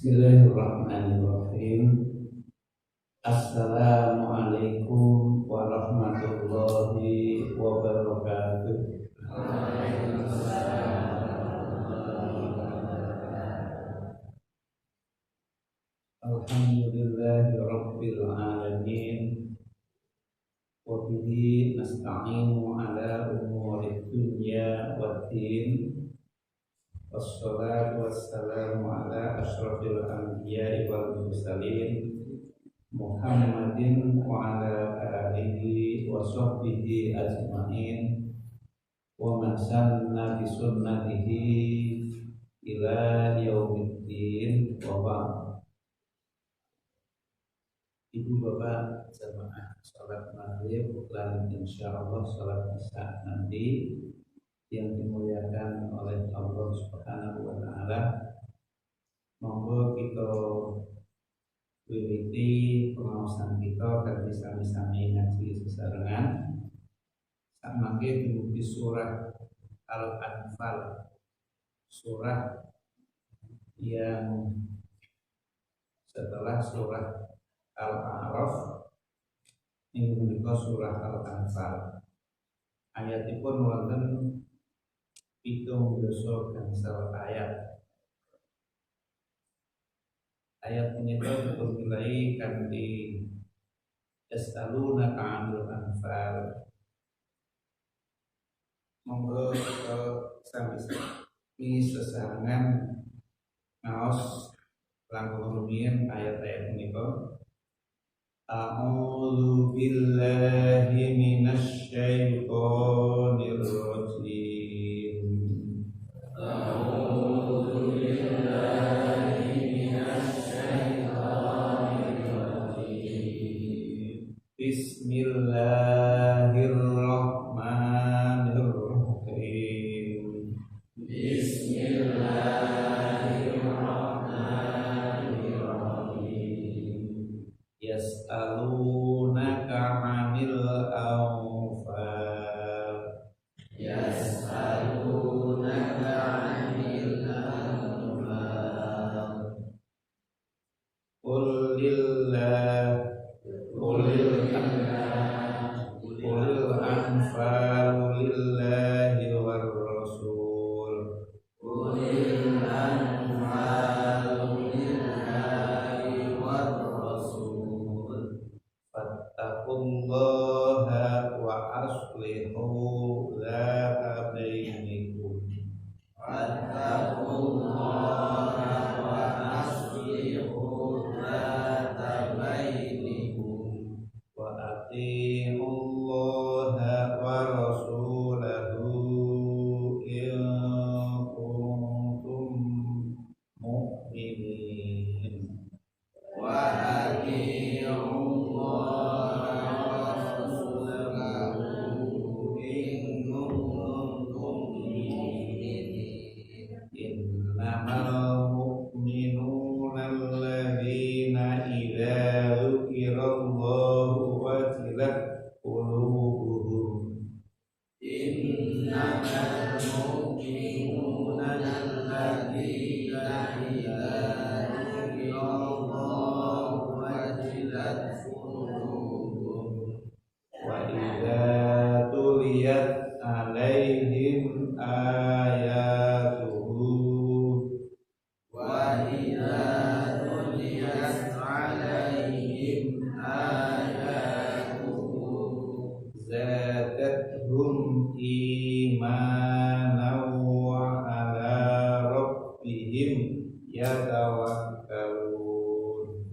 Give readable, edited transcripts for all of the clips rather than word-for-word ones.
Bismillahirrahmanirrahim. Assalamualaikum warahmatullahi wabarakatuh. Alhamdulillahi rabbil alamin. Wa bihi nasta'inu ala umuri dunya waddin. Wassalatu wassalamu ala asyrafil anbiya'i wal mursalin Muhammadin wa ala alihi wa sahbihi ajma'in wa man sanna bi sunnatihi ila yaumiddin wa ba'd. Ibu bapak jamaah salat maghrib dan insyaallah salat isya nanti yang dimuliakan oleh Allah Subhanahu wa taala. Monggo kita wiwiti pengawasan kita kanthi sami-sami ngaji sesarengan. Samangke dumugi surah Al-Anfal, surah yang setelah surah Al-A'raf ini menika surah Al-Anfal. Ayatipun wonten 17 gangsal ayat. Ayat punika dimulai kanthi yas'alunaka 'anil anfal. Monggo sami-sami sesarengan ngaos langkung rumiyin ayat-ayat punika. A'udzu billahi minasy syaithanir rajim. Bismillahirrahmanirrahim. Yas'alunaka 'anil anfal. Qul anfalu lillahi war rasul. Fattaqullaha wa aslihu dzata bainikum. Wa atiiullaha wa rasulahu in kuntum mu'minin. Innamal mu'minuna alladzina idza dzukirallahu wajilat qulubuhum. Wa idza tuliyat alaihim ayatuhu zadathum imanan wa ala rabbihim yatawakkalun.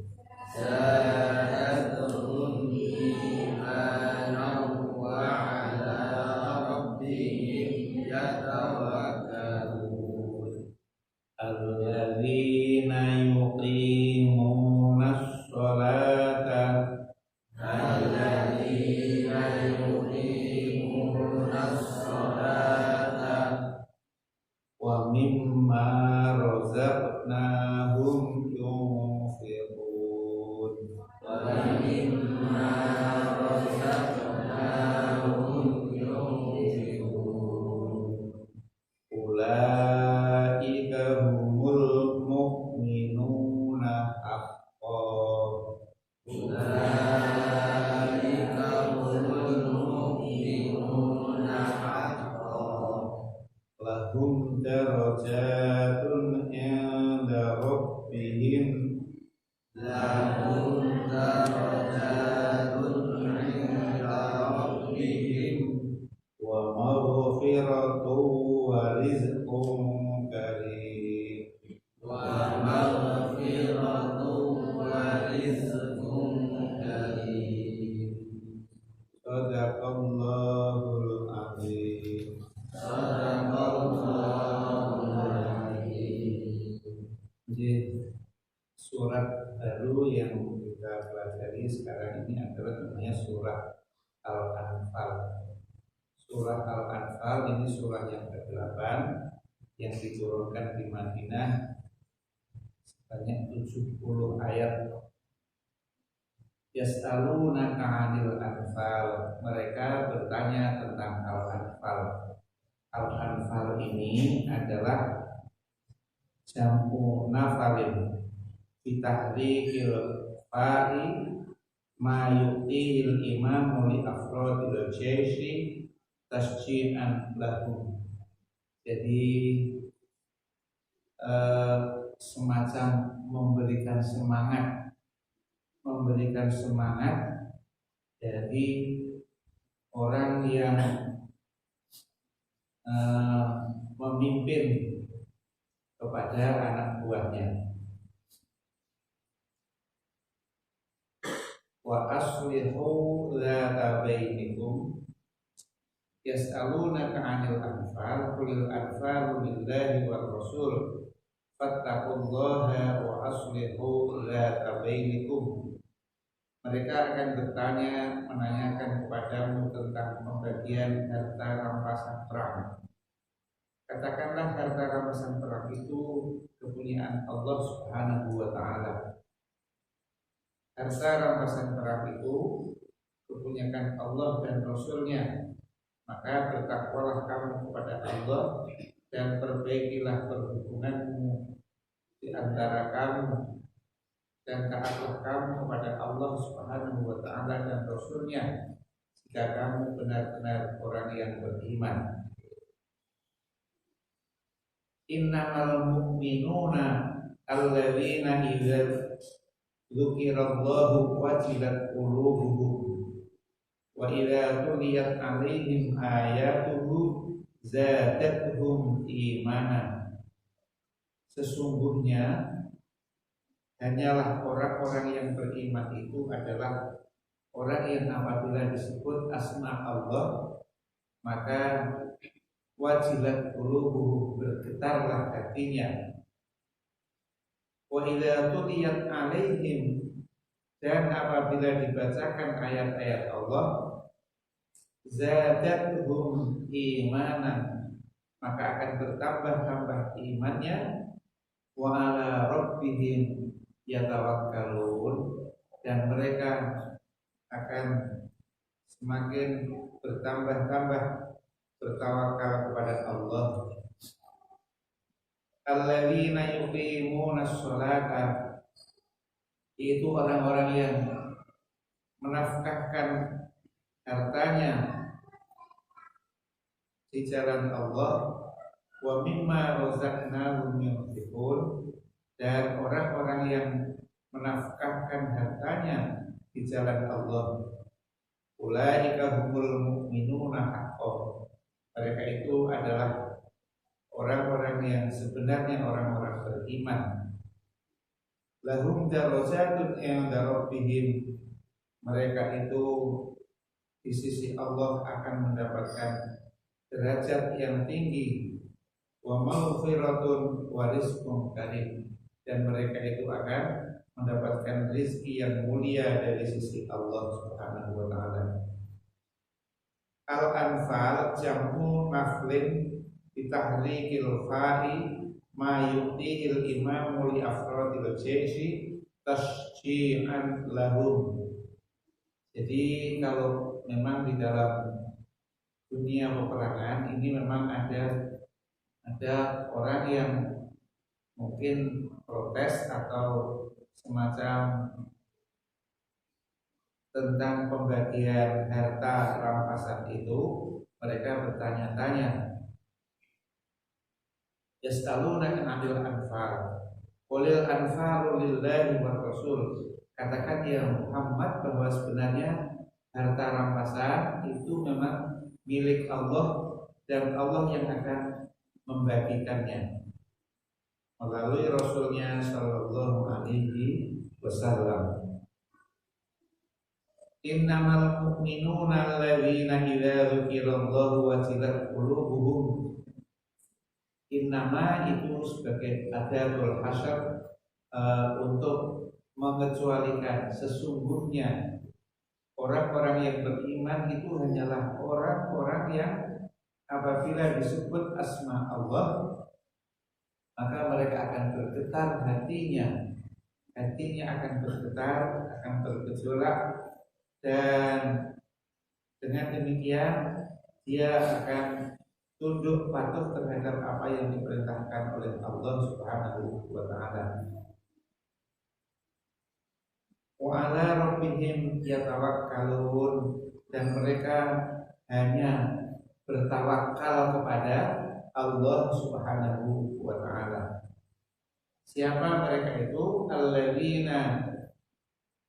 Alladzina yuqimunas sholata wa mimma razaqnahum yunfiqun. Ulaika humul mu'minun lahum darajatun inda rabbihim lahum darajatun 'inda rabbihim wa maghfiratun wa rizqun karim. wa maghfiratun wa rizqun karim. Sadaqallahul azim. Sadaqallahul azim. Jadi surat baru yang kita pelajari sekarang ini adalah namanya surah Al-Anfal. Surah Al-Anfal ini surah yang ke-8 yang diturunkan di Madinah sebanyak 70 ayat. Yas'alunaka 'anil anfal. Mereka bertanya tentang Al-Anfal. Al-Anfal ini adalah jam'u nafalin bitahrikil fa'i ma yu'tihil imamu li afrodil jaishi tasji'an lahum. Jadi semacam memberikan semangat dari orang yang memimpin kepada anak buahnya. Wa aslihu dzata bainikum yas'alunaka 'anil anfal qulil anfalu lillahi war rasul fattaqullaha wa aslihu dzata bainikum. Mereka akan bertanya, menanyakan kepadamu tentang pembagian harta rampasan perang. Katakanlah harta rampasan perang itu kepunyaan Allah Subhanahu wa taala. Harta rampasan perang itu kepunyaan Allah dan Rasulnya. Maka bertakwalah kamu kepada Allah dan perbaikilah perhubunganmu di antara kamu, dan taatlah kamu kepada Allah Subhanahu wa taala dan Rasulnya jika kamu benar-benar orang yang beriman. Innamal mu'minuna alladzina idza dzukirallahu wajilat qulubuhum wa idza tuliyat 'alaihim ayatuhu zadatuhum imanan. Sesungguhnya hanyalah orang-orang yang beriman itu adalah orang yang apabila disebut asma Allah maka wajilat qulubuhum, bergetarlah hatinya. Wa idza tuliyat 'alaihim, dan apabila dibacakan ayat-ayat Allah zadatuhum imanan, maka akan bertambah-tambah imannya. Wa ala rabbihim yatawakkalun, dan mereka akan semakin bertambah-tambah bertawakal kepada Allah. Alladzina yuqimuna sholata, itu orang-orang yang menafkahkan hartanya di jalan Allah. Wa mimma razaqnahum yunfiqun, dan orang-orang yang menafkahkan hartanya di jalan Allah. Ulaika humul mu'minuna haqqan, mereka itu adalah orang-orang yang sebenarnya orang-orang beriman. Lahum darajatun 'inda rabbihim, mereka itu di sisi Allah akan mendapatkan derajat yang tinggi. Wa maghfiratun wa rizqun karim, dan mereka itu akan mendapatkan rizki yang mulia dari sisi Allah Subhanahu wa taala. Al-Anfal jam'u naflin bitahrikil fa'i ma yu'tihil imamu li afrodil jaishi tasji'an lahum. Jadi kalau memang di dalam dunia peperangan ini memang ada orang yang mungkin protes atau semacam tentang pembagian harta rampasan itu. Mereka bertanya-tanya, Yas'alunaka 'anil anfal. Qulil anfalu lillahi war rasul. Katakan ya Muhammad bahwa sebenarnya harta rampasan itu memang milik Allah dan Allah yang akan membagikannya melalui Rasulnya Sallallahu Alaihi Wasallam. Innamal mu'minuna alladzina idza dzukirallahu wajilat qulubuhum. Innama itu sebagai adatul hasr untuk mengecualikan sesungguhnya orang-orang yang beriman itu hanyalah orang-orang yang apabila disebut asma Allah maka mereka akan bergetar hatinya akan bergetar, akan bergejolak, dan dengan demikian dia akan tunduk patuh terhadap apa yang diperintahkan oleh Allah Subhanahu wa taala. Wa 'ala rabbihim yatawakkalun, dan mereka hanya bertawakal kepada Allah Subhanahu wa taala. Siapa mereka itu? Alladzina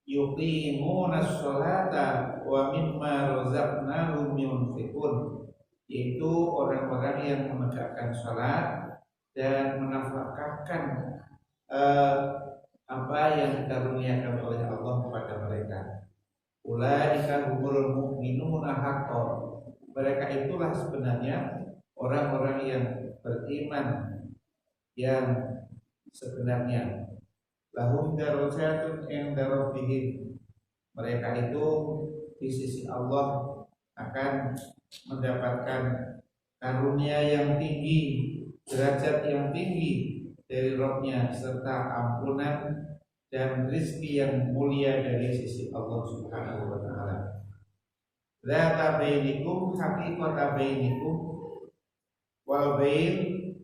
yuqimuna sholata wa mimma razaqnahum yunfiqun, yaitu orang-orang yang menegakkan salat dan menafkahkan apa yang dikaruniakan oleh Allah kepada mereka. Ulaika humul mu'minuna haqqan. Mereka itulah sebenarnya orang-orang yang beriman yang sebenarnya. Lahum darajatun 'inda rabbihim. Mereka itu di sisi Allah akan mendapatkan karunia yang tinggi, derajat yang tinggi dari Rabb-nya, serta ampunan dan rizki yang mulia dari sisi Allah Subhanahu wa taala. Dzata bainikum haqiqata bainikum wal bain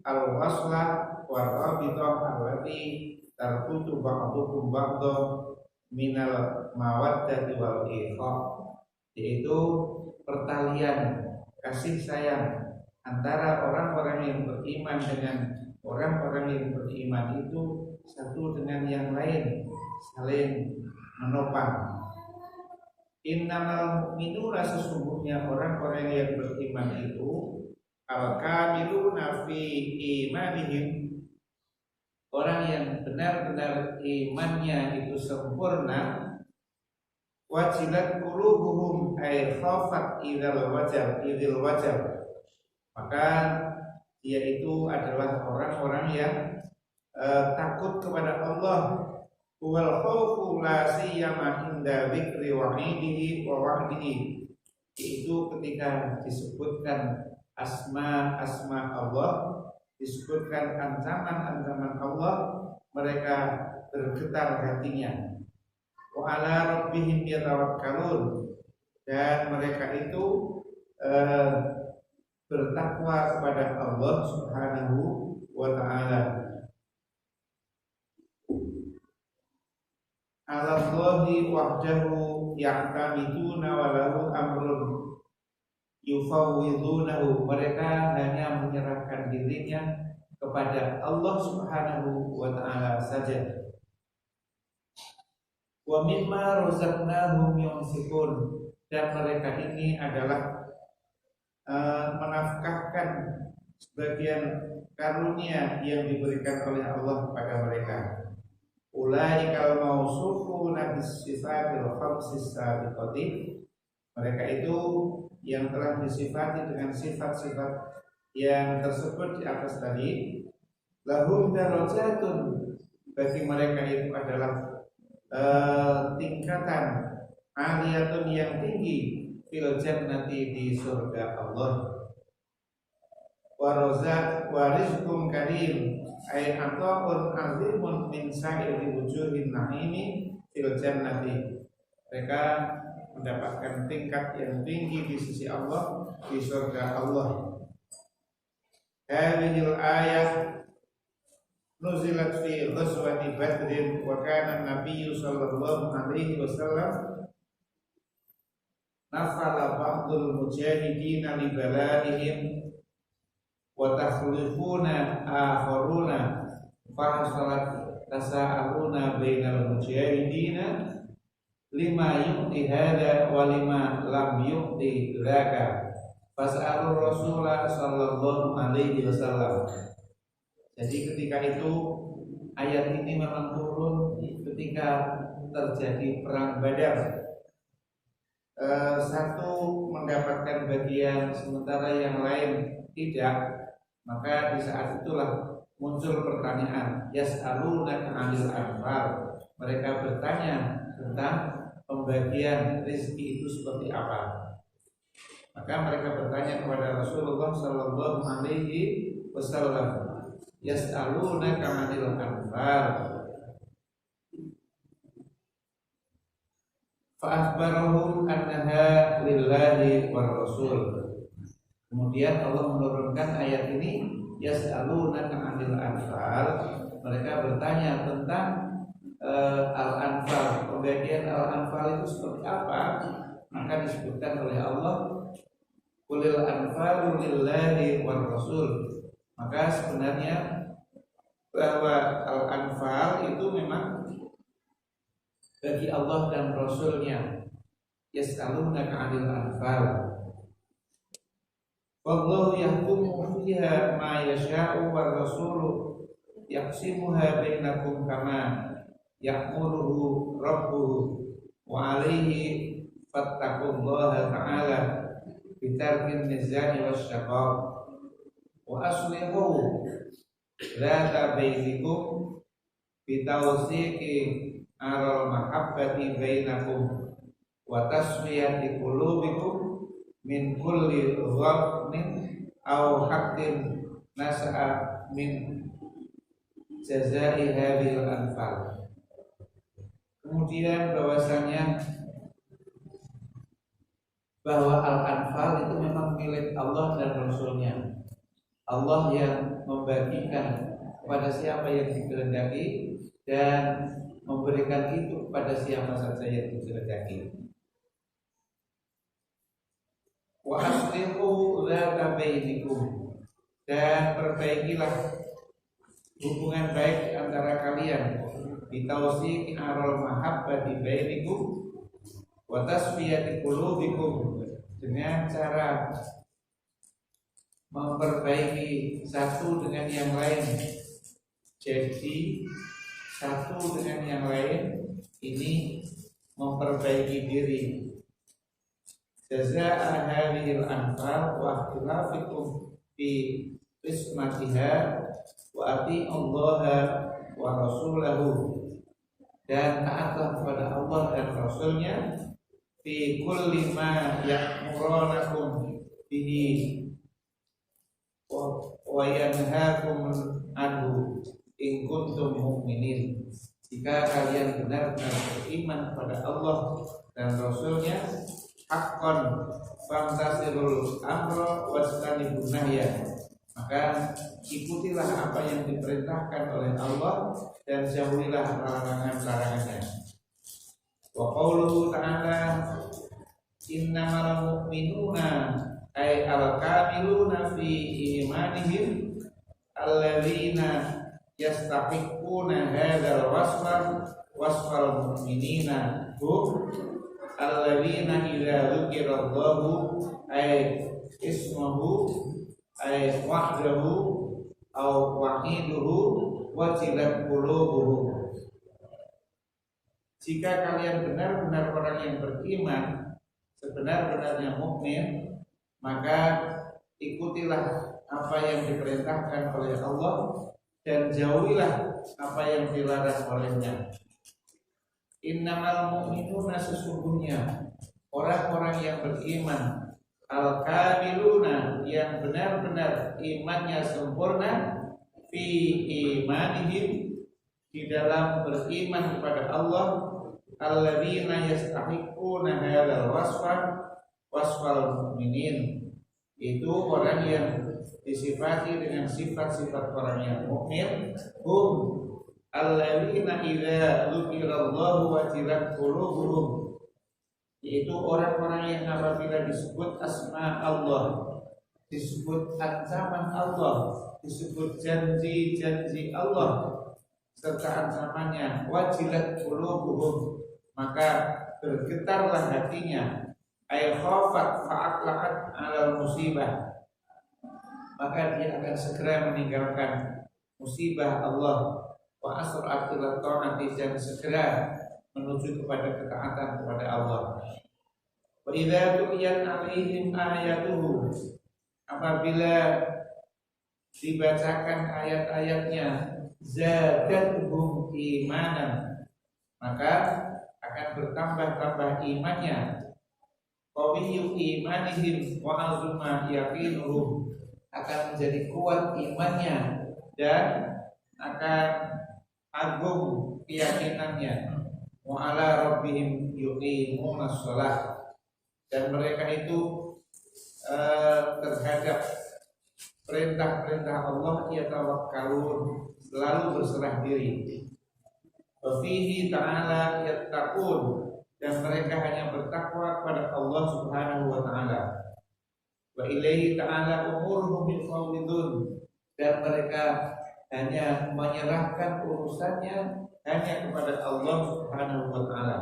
al-wasla wal rabitah allati tarkutu ba'dukum ba'da minal mawaddati wal ikhfa, yaitu pertalian kasih sayang antara orang-orang yang beriman dengan orang-orang yang beriman itu satu dengan yang lain, saling menopang. Innamal mu'minuna, sesungguhnya orang-orang yang beriman itu al-kamiluna fi imanihim, orang yang benar-benar imannya itu sempurna. Wajilat qulubuhum ay khafat idzal wajal, maka dia itu adalah orang-orang yang takut kepada Allah. Wal khaufu la siyama inda dzikri wa'idihi wa wa'dihi, itu ketika disebutkan asma Allah, disebutkan ancaman-ancaman Allah, mereka bergetar hatinya. Wa 'ala rabbihim yatawakkalun, dan mereka itu bertakwa kepada Allah Subhanahu wa taala. Alallahi wahdahu ya'tamiduna wa lahu amrun yufawwidhunahu, mereka hanya menyerahkan dirinya kepada Allah Subhanahu wa taala saja. Wa mimma razaqnahum yunfiqun, dan mereka ini adalah menafkahkan sebagian karunia yang diberikan oleh Allah kepada mereka. Ulaikal mausufuna bis sifatil khamsis sabiqati, mereka itu yang telah disifati dengan sifat-sifat yang tersebut di atas tadi. Lahum darajatun, bagi mereka itu adalah tingkatan aliyatun yang tinggi fil jannati, di surga Allah. Wa rizqun karim ay ata'un azimun min sa'iri wujuhin na'imi fil jannati, mereka mendapatkan tingkat yang tinggi di sisi Allah, di surga Allah. Hadhil ayah nuzilat fi ghazwati Badrin wa kana an-nabiyyu sallallahu alaihi wasallam nafala ba'dul mujahidin li balaihim wa takhlifuna akharuna fa hasalat tasa'aluna bainal mujahidina lima yu'ti hada wa lima lam yu'ti dzaka fas'alur rasulullah sallallahu alaihi wasallam. Jadi ketika itu ayat ini memang turun ketika terjadi perang Badar. Satu mendapatkan bagian sementara yang lain tidak, maka di saat itulah muncul pertanyaan yas'alunaka 'anil anfal. Mereka bertanya tentang pembagian rezeki itu seperti apa. Maka mereka bertanya kepada Rasulullah sallallahu alaihi wasallam, yas'alunaka 'anil anfal. Fa'akhbarahum annaha lillahi war rasul. Kemudian Allah menurunkan ayat ini, yas'alunaka 'anil anfal. Mereka bertanya tentang al-anfal, pembagian al-anfal itu seperti apa? Maka disebutkan oleh Allah, qulil anfalu lillahi war rasul. Maka sebenarnya bahwa al-anfal itu memang bagi Allah dan Rasulnya. Yas'alunaka 'anil anfal. Wallahu yahkumu fiha ma yasha'u war rasulu yaqsimuha bainakum kama ya'muruhu rabbuhu wa 'alaihi fattaqullaha ta'ala bitarkin nizani wasyaqaq wa aslihu dzata bainakum bitawsiqi aral mahabbati bainakum wa tasfiyati qulubikum min kulli ghafnin aw haqqin nas'a min jazai hadhil anfal. Kemudian bahwasanya bahwa al-anfal itu memang milik Allah dan Rasulnya. Allah yang membagikan kepada siapa yang dikehendaki dan memberikan itu kepada siapa saja yang dikehendaki. Wa aslihu dzata bainikum, dan perbaikilah hubungan baik antara kalian, bitawsiqi aral mahabbati bainikum wa tasfiyati qulubikum, dengan cara memperbaiki satu dengan yang lain. Jadi satu dengan yang lain ini memperbaiki diri. Jazaa hadhil anfal wa ikhtilafikum fi qismatiha wa ati'ullaha wa rasulahu, dan taatlah kepada Allah dan Rasulnya fi kulli ma ya'murunakum bihi wa yanhaakum anhu in kuntum mu'minin. Jika kalian benar-benar beriman kepada Allah dan Rasulnya, haqqan famtasirul amra wastanibun nahya, maka ikutilah apa yang diperintahkan oleh Allah dan jauhilah larangan-larangannya. Wa qauluhu ta'ala innamal mu'minuna ay al-kamiluna fi imanihim alladzina yastahiquna hadzal wasfal mu'minina hum alladzina idza dzukirallahu ay ismuhu ay wahdahu aw wahiduhu wajilat qulubuhum. Jika kalian benar-benar orang yang beriman, sebenar-benarnya mukmin, maka ikutilah apa yang diperintahkan oleh Allah dan jauhilah apa yang dilarang olehnya. Innamal mu'minuna, sesungguhnya orang-orang yang beriman, al-kamiluna, yang benar-benar imannya sempurna, fi imanihim, di dalam beriman kepada Allah, alladzina yastahiquna hadzal wasfal mu'minin, itu orang yang disifati dengan sifat-sifat orang yang mukmin. Hum alladzina idza dzukirallahu wajilat qulubuhum, yaitu orang-orang yang apabila disebut asma Allah disebut ancaman Allah, disebut janji-janji Allah serta ancamannya, wajilat qulubuhum, maka bergetarlah hatinya, ay khafat fa'aqlaqat 'alal musibah, maka dia akan segera meninggalkan musibah Allah, wa asra'at ila ta'ati, dan segera menuju kepada ketaatan kepada Allah. Wa idza tuliyat 'alaihim ayatuhu, apabila dibacakan ayat-ayatnya, zadatuhum imanan, maka akan bertambah-tambah imannya. Qawiyyu imanihim wa azuma yaqinuhum, akan menjadi kuat imannya dan akan agung keyakinannya. Wa ala rabbihim yuqimunas shalah, dan mereka itu terhadap perintah-perintah Allah yatawakkalun, selalu berserah diri. Wa fihi ta'ala yattaqun, dan mereka hanya bertakwa kepada Allah Subhanahu wa taala. Wa ilaihi ta'ala umuruhum mufawwidun, dan mereka hanya menyerahkan urusannya hanya kepada Allah Subhanahu wa taala.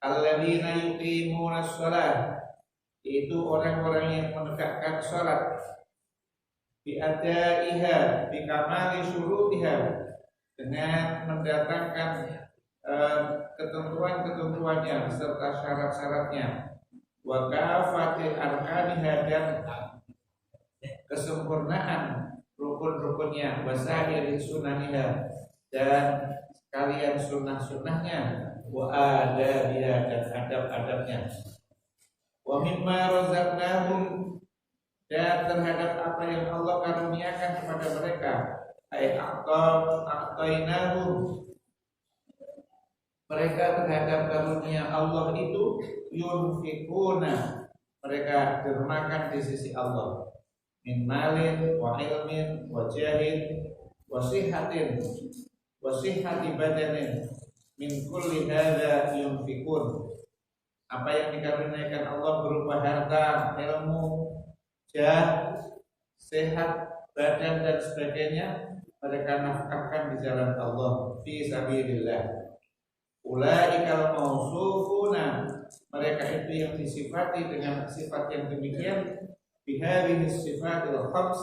Alladzina yuqimunas shalah, itu orang-orang yang menegakkan salat, biadaiha bikamali syurutiha, dengan mendatangkan ketentuan-ketentuannya serta syarat-syaratnya, wa kafati arkaniha, dan kesempurnaan rukun-rukunnya, wasairi sunaniha, dan sekalian sunnah-sunnahnya, wa adabiha, dan adab-adabnya, wa mimma razaqnahum, dan terhadap apa yang Allah karuniakan kepada mereka, ay a'tainahum, mereka terhadap karunia Allah itu yunfikuna, mereka dermakan di sisi Allah, min malin wa ilmin wa jahin wa sihhatin wa sihhati badanin, min kulli hadza yunfikun, apa yang dikaruniakan Allah berupa harta, ilmu, jah, sehat badan dan sebagainya, mereka nafkahkan di jalan Allah, fi sabilillah. Ulaikal mausufuna, mereka itu yang disifati dengan sifat yang demikian, bihadhihi sifatil khams,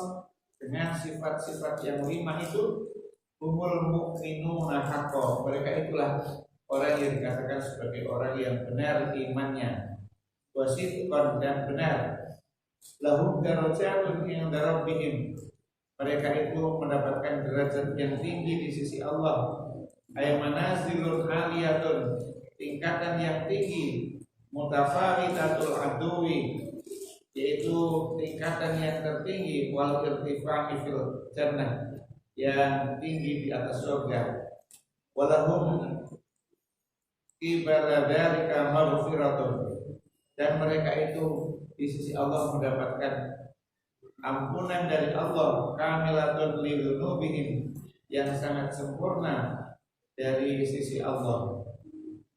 dengan sifat-sifat yang 5 itu, humul mu'minuna haqqan, mereka itulah orang yang dikatakan sebagai orang yang benar imannya, wasidqan, dan benar, lahum darajatun inda rabbihim, mereka itu mendapatkan derajat yang tinggi di sisi Allah, ay manazilun aliyatun, tingkatan yang tinggi, mutafawitatul aduwi, yaitu tingkatan yang tertinggi, wal irtifaqi fil jannah, yang tinggi di atas surga, walahum qibala dzalika maghfiratun, dan mereka itu di sisi Allah mendapatkan ampunan dari Allah, kamilatun lidzunubihim, yang sangat sempurna dari sisi Allah,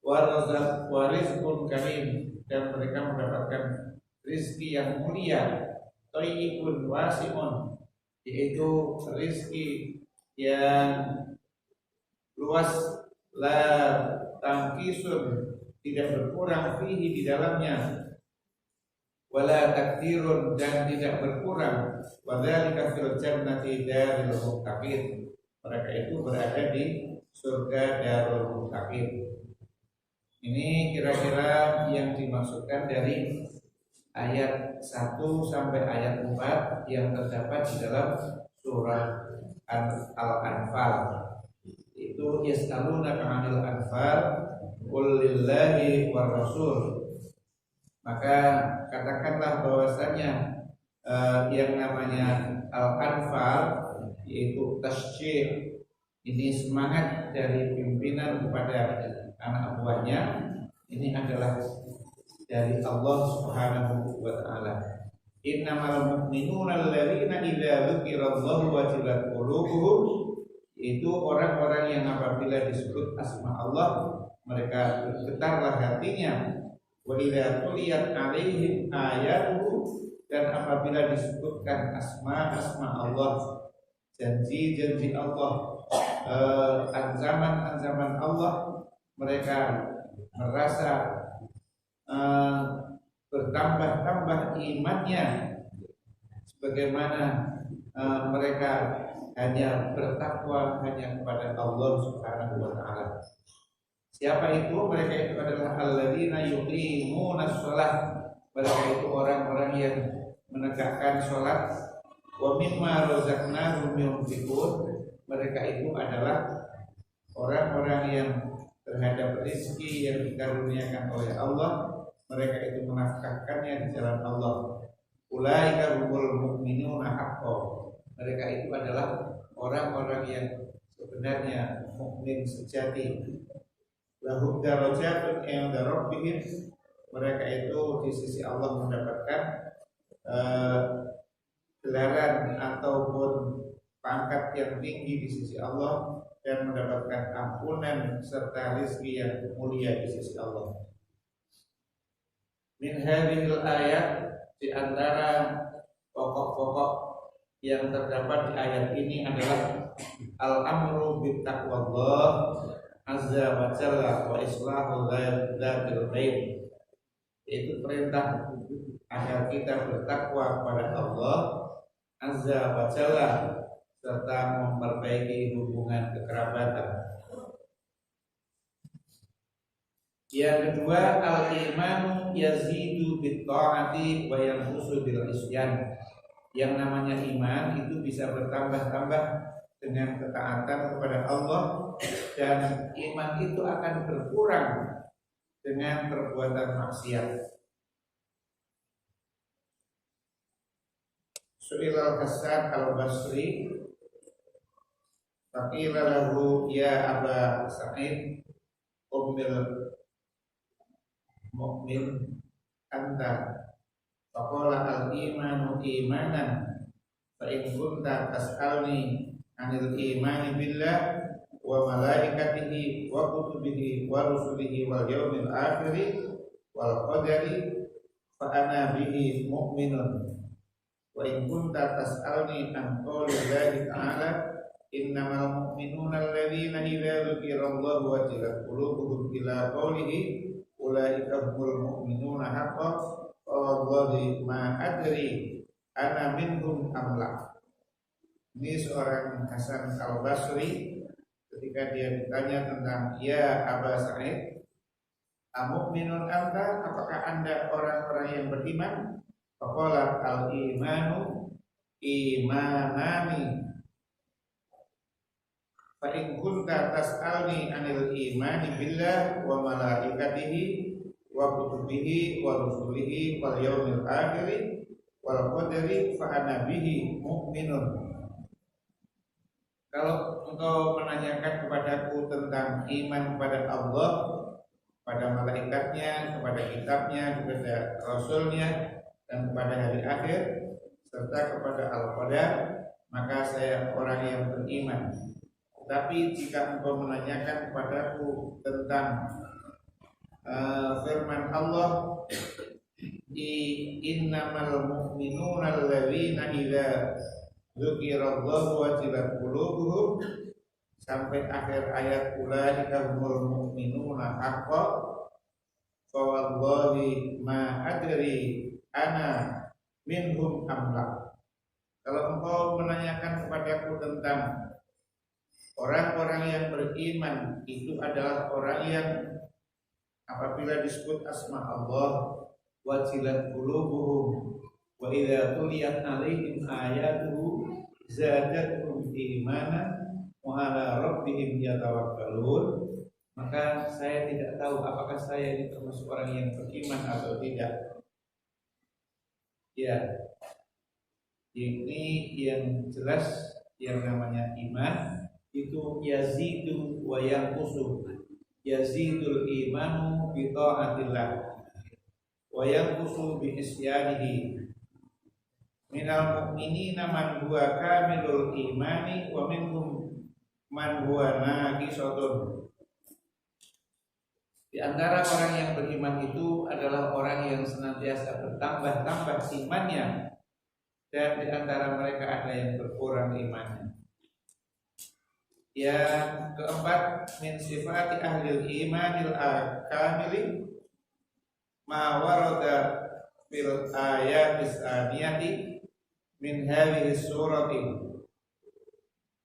warazaq warizqun karim, dan mereka mendapatkan rizki yang mulia, thayyibun wasi'un, yaitu rizki yang luas, la tangkisun, tidak berkurang, fihi, di dalamnya, wala takdirun, dan tidak berkurang, wadzalika fil jannati darul muttaqin, mereka itu berada di surga darul muttaqin. Ini kira-kira yang dimaksudkan dari ayat 1 sampai ayat 4 yang terdapat di dalam surah Al-Anfal. Itu yas'alunaka 'anil anfal qul lillahi war rasul, maka katakanlah bahwasanya yang namanya Al-Anfal, yaitu tasjih, ini semangat dari pimpinan kepada anak buahnya, ini adalah dari Allah Subhanahu wa taala. Innamal mu'minuna alladzina idza dzukirallahu wajilat qulubuhum, itu orang-orang yang apabila disebut asma Allah mereka bergetarlah hatinya. Wa idza tuliyat 'alaihim ayatuhu, Dan apabila disebutkan asma Allah, janji-janji Allah, ancaman-ancaman Allah, mereka merasa bertambah-tambah imannya, sebagaimana mereka hanya bertakwa hanya kepada Allah Subhanahu wa taala. Siapa itu? Mereka itu adalah alladzina yuqimunas shalah. Mereka itu orang-orang yang menegakkan sholat. Wa mimma razaqnahum yunfiqun. Mereka itu adalah orang-orang yang terhadap rezeki yang dikaruniakan oleh Allah, mereka itu menafkahkannya di jalan Allah. Ulaika humul mu'minuna haqqan. Mereka itu adalah orang-orang yang sebenarnya mukmin sejati. Lahum darajatun 'inda rabbihim. Mereka itu di sisi Allah mendapatkan gelaran ataupun pangkat yang tinggi di sisi Allah dan mendapatkan ampunan serta rezeki yang mulia di sisi Allah. Min hadhil ayat, di antara pokok-pokok yang terdapat di ayat ini adalah al-amru bittaqwallah azza wa jalla wa islahu dzatil bain, yaitu perintah agar kita bertakwa kepada Allah azza wa jalla serta memperbaiki hubungan kekerabatan. Yang kedua, al-imanu yazidu bit-ta'ati wa yanqusu bil isyan. Yang namanya iman itu bisa bertambah-tambah dengan ketaatan kepada Allah, dan iman itu akan berkurang dengan perbuatan maksiat. Su'ilal Hasan al-Basri, faqila lahu ya Aba Sa'id ummil mu'min anta, faqala al-imanu imanan, fa in kunta tas'alni anil imani billah wa malaikatihi wa kutubihi wa rusulihi wal yawmil akhir wal qadari fa ana bihi mu'minun, wa in kunta tas'alni an qawli Allahi ta'ala innamal mu'minuna alladhina idza dzukirallahu wajilat qulubuhum ila qawlihi ulaika humul mu'minuna haqqan wallahi ma adri ana minhum amla. Ini seorang Hasan al-Basri ketika dia ditanya tentang ya Aba Sa'id, amu'minun anta, apakah anda orang-orang yang beriman? Faqala al-imanu imanani, fa in kunta tas'alni anil imani billah wa malaikatihi wa kutubihi wa rusulihi wal yawmil akhir wal qadari fa ana bihi mu'minun. Kalau engkau menanyakan kepadaku tentang iman kepada Allah, kepada malaikatnya, kepada kitabnya, kepada rasulnya, dan kepada hari akhir, serta kepada al-qadar, maka saya orang yang beriman. Tapi jika engkau menanyakan kepadaku tentang firman Allah, innamal mu'minuna alladzina idza dzukirallahu wajilat qulubuhum sampai akhir ayat ulaika humul mu'minuna haqqan fa wallahi ma adri ana minhum amla. Kalau engkau menanyakan kepadaku tentang orang-orang yang beriman, itu adalah orang yang apabila disebut asma Allah wajilat qulubuhum wa idza tuliyat alaihim ayatuhu zadatuhum imanan wa ala rabbihim yatawakkalun, maka saya tidak tahu apakah saya ini termasuk orang yang beriman atau tidak. Ya, ini yang jelas yang namanya iman itu yazidu wa yanqusu. Yazidul imanu bi ta'atillah wa yanqusu bi isyanihi. Minal mu'minina man huwa kamilul imani wa minhum man huwa naqisatun. Di antara orang yang beriman itu adalah orang yang senantiasa bertambah-tambah imannya, dan di antara mereka ada yang berkurang imannya. Yang keempat, min sifati ahlil imanil kamili ma warada fil ayatis aniyati min hadhihi surati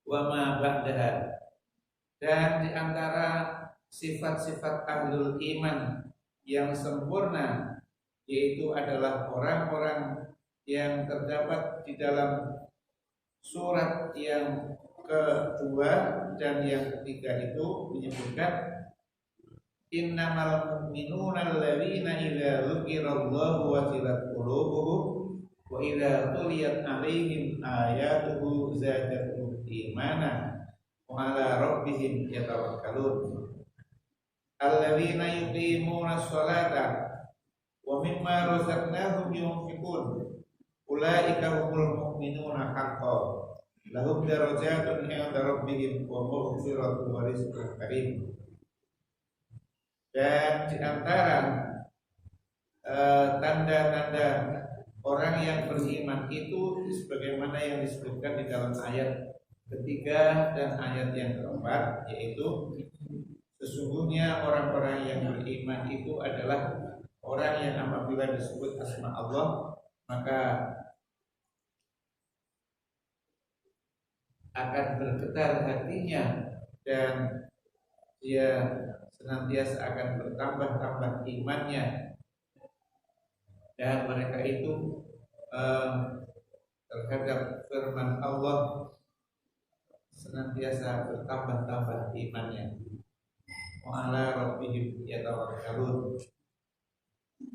wa ma ba'daha. Dan di antara sifat-sifat ahlul iman yang sempurna yaitu adalah orang-orang yang terdapat di dalam surat yang kedua dan yang ketiga itu menyebutkan innamal mu'minuna alladzina idza dzukirallahu wajilat qulubuhum wa idza tuliyat 'alaihim ayatuhu zadatuhum imana wa 'ala rabbihim yatawakkalun alladzina yuqimuna sholata wa mimma razaqnahum yunfiqun ulaika humul mu'minuna haqqan lahum darajatun 'inda rabbihim wa maghfiratun wa rizqun karim. Dan di antara tanda-tanda orang yang beriman itu sebagaimana yang disebutkan di dalam ayat ketiga dan ayat yang keempat, yaitu sesungguhnya orang-orang yang beriman itu adalah orang yang apabila disebut asma Allah maka akan bergetar hatinya dan dia senantiasa akan bertambah-tambah imannya, dan mereka itu terhadap firman Allah senantiasa bertambah-tambah imannya. Wa 'ala rabbihim yatawakkalun.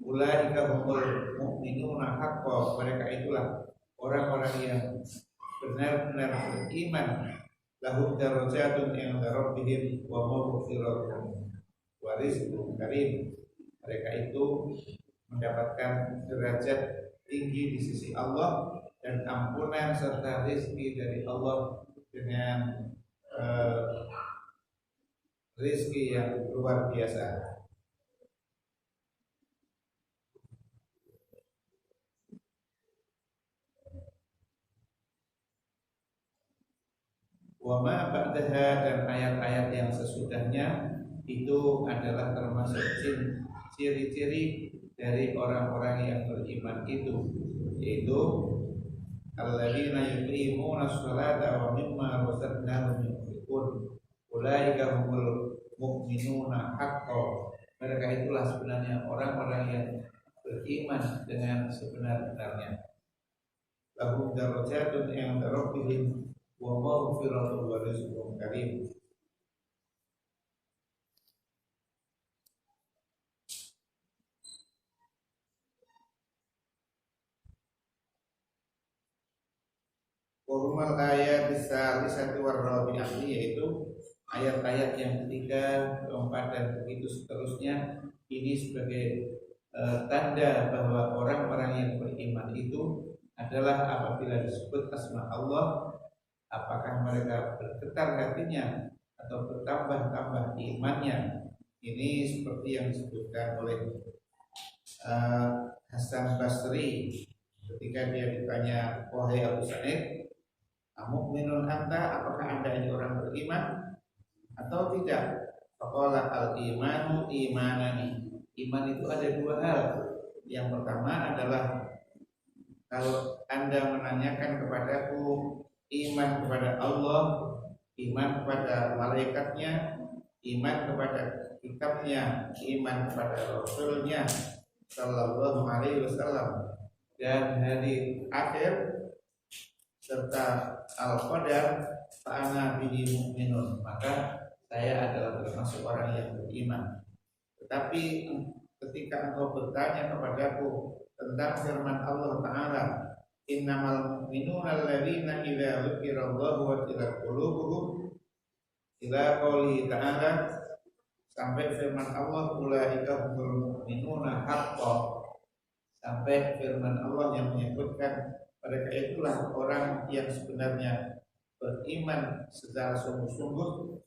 Ulaika humul mu'minuna haqqan. Mereka itulah orang-orang yang benar-benar beriman. Lahum darajatun 'inda rabbihim wa maghfiratun wa rizqun karim. Mereka itu mendapatkan derajat tinggi di sisi Allah dan ampunan serta rezeki dari Allah dengan rezeki yang luar biasa. Wa ma ba'daha, dan ayat-ayat yang sesudahnya itu adalah termasuk ciri-ciri dari orang-orang yang beriman itu, yaitu alladzina yuqimuna sholata wa mimma razaqnahum yunfiqun ulaika humul mu'minuna haqqan. Mereka itulah sebenarnya orang-orang yang beriman dengan sebenar-benarnya. Lahum darajatun 'inda rabbihim wa maghfiratun wa rizqun karim. Wahumal ayat satu warrabi'ati, yaitu ayat-ayat yang ketiga, keempat dan begitu seterusnya. Ini sebagai tanda bahwa orang-orang yang beriman itu adalah apabila disebut asma Allah, apakah mereka bergetar hatinya atau bertambah-tambah imannya. Ini seperti yang disebutkan oleh Hasan Basri ketika dia ditanya, wahai Abu Sa'id, mu'minun anta, apakah anda ini orang beriman atau tidak? Faqala al-imanu imanani. Iman itu ada dua hal. Yang pertama adalah kalau anda menanyakan kepadaku iman kepada Allah, iman kepada malaikatnya, iman kepada kitabnya, iman kepada Rasulnya Sallallahu Alaihi Wasallam, dan hari akhir serta al-qadar, fa'ana bihi mu'minun, maka saya adalah termasuk orang yang beriman. Tetapi ketika engkau bertanya kepadaku tentang firman Allah Ta'ala, innamal mu'minuna alladzina idza dzukirallahu wajilat qulubuhum, ila qouli ta'ala, sampai firman Allah, ulaika humul mu'minuna haqqan, sampai firman Allah yang menyebutkan mereka itulah orang yang sebenarnya beriman secara sungguh-sungguh.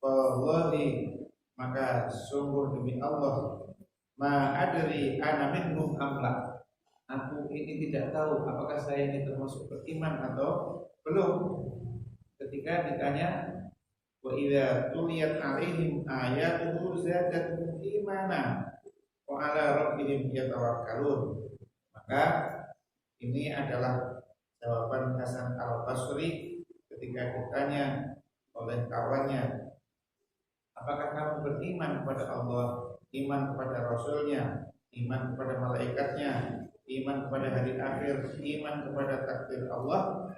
Wallahi maka sungguh demi Allah, ma adri ana minhum amla, aku ini tidak tahu apakah saya ini termasuk beriman atau belum. Ketika ditanya, wa idza tuliyat alaihim ayatuhu zadatuhum imana wa ala rabbihim yatawakkalun, maka ini adalah jawaban Hasan Al-Basri ketika ditanya oleh kawannya, apakah kamu beriman kepada Allah, iman kepada Rasulnya, iman kepada malaikatnya, iman kepada hari akhir, iman kepada takdir Allah?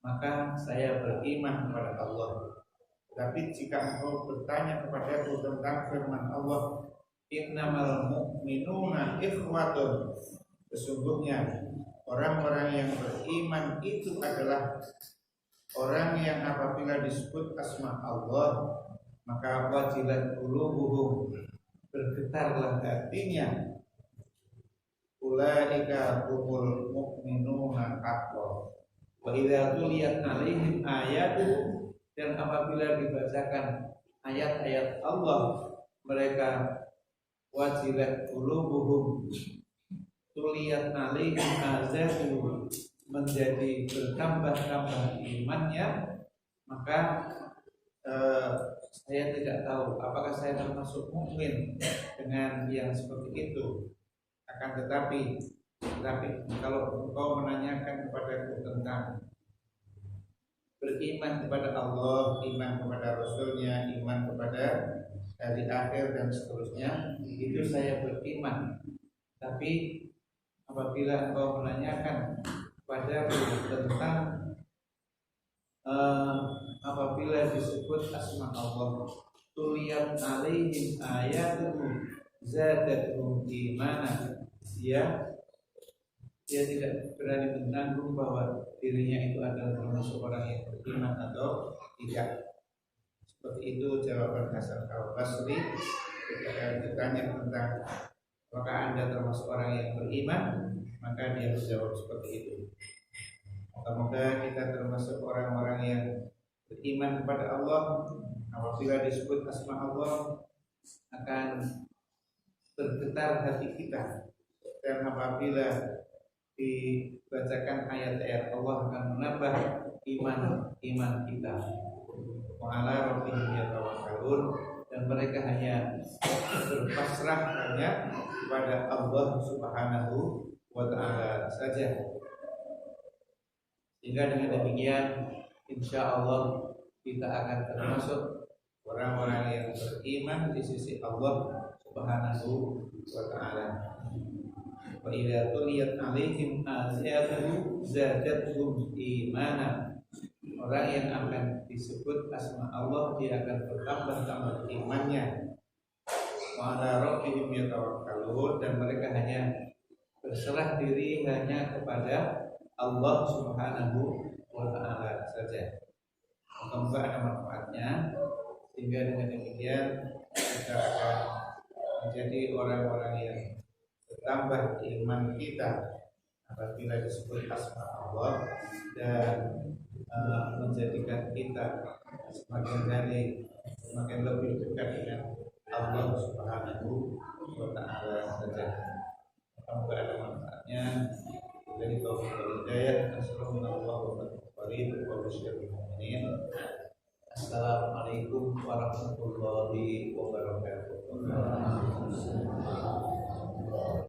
Maka saya beriman kepada Allah. Tapi jika engkau bertanya kepadaku tentang firman Allah, innamal mu'minuna ikhwatun, sesungguhnya orang-orang yang beriman itu adalah orang yang apabila disebut asma Allah, maka wajilat qulubuhum, bergetarlah hatinya, ulaika humul mu'minuna haqqan, wa idza tuliyat alaihim ayatuhu, dan apabila dibacakan ayat-ayat Allah, mereka wajilat qulubuhum, tuliyat alaihim azatuhu, menjadi bertambah-tambah imannya. Maka saya tidak tahu apakah saya termasuk mukmin dengan yang seperti itu. Akan tetapi kalau engkau menanyakan kepadaku tentang beriman kepada Allah, iman kepada Rasulnya, iman kepada hari akhir dan seterusnya, itu saya beriman. Tapi apabila engkau menanyakan kepadaku tentang apabila disebut asma Allah, tuliyat alaihim ayatuhu zadatuhum imana, dia tidak berani menanggung bahwa dirinya itu adalah termasuk orang yang beriman atau tidak. Seperti itu jawaban Hasan Al-Basri ketika ditanya tentang apakah Anda termasuk orang yang beriman, maka dia menjawab seperti itu. Moga-moga kita termasuk orang-orang yang beriman kepada Allah. Apabila disebut asma Allah akan bergetar hati kita, dan apabila dibacakan ayat-ayat Allah akan menambah iman kita. Wa ala rabbihim yatawakkalun, dan mereka hanya berpasrah hanya kepada Allah Subhanahu wa ta'ala saja. Sehingga dengan demikian insya Allah kita akan termasuk orang-orang yang beriman di sisi Allah Subhanahu wa ta'ala. Wa idza tuliyat alaihim ayatuhu zadatuhum imana, orang yang akan disebut asma Allah dia akan bertambah-tambah imannya. Wa ala rabbihim yatawakkalun, dan mereka hanya berserah diri hanya kepada Allah Subhanahu wa ta'ala saja. Semoga ada manfaatnya, sehingga dengan demikian kita akan menjadi orang-orang yang bertambah iman kita apabila disebut asma Allah, dan menjadikan kita semakin hari semakin lebih dekat dengan Allah Subhanahu wa ta'ala saja. Semoga ada manfaatnya. Dari taufiq wal hidayah. Assalamualaikum warahmatullahi wabarakatuh. Assalamualaikum warahmatullahi wabarakatuh.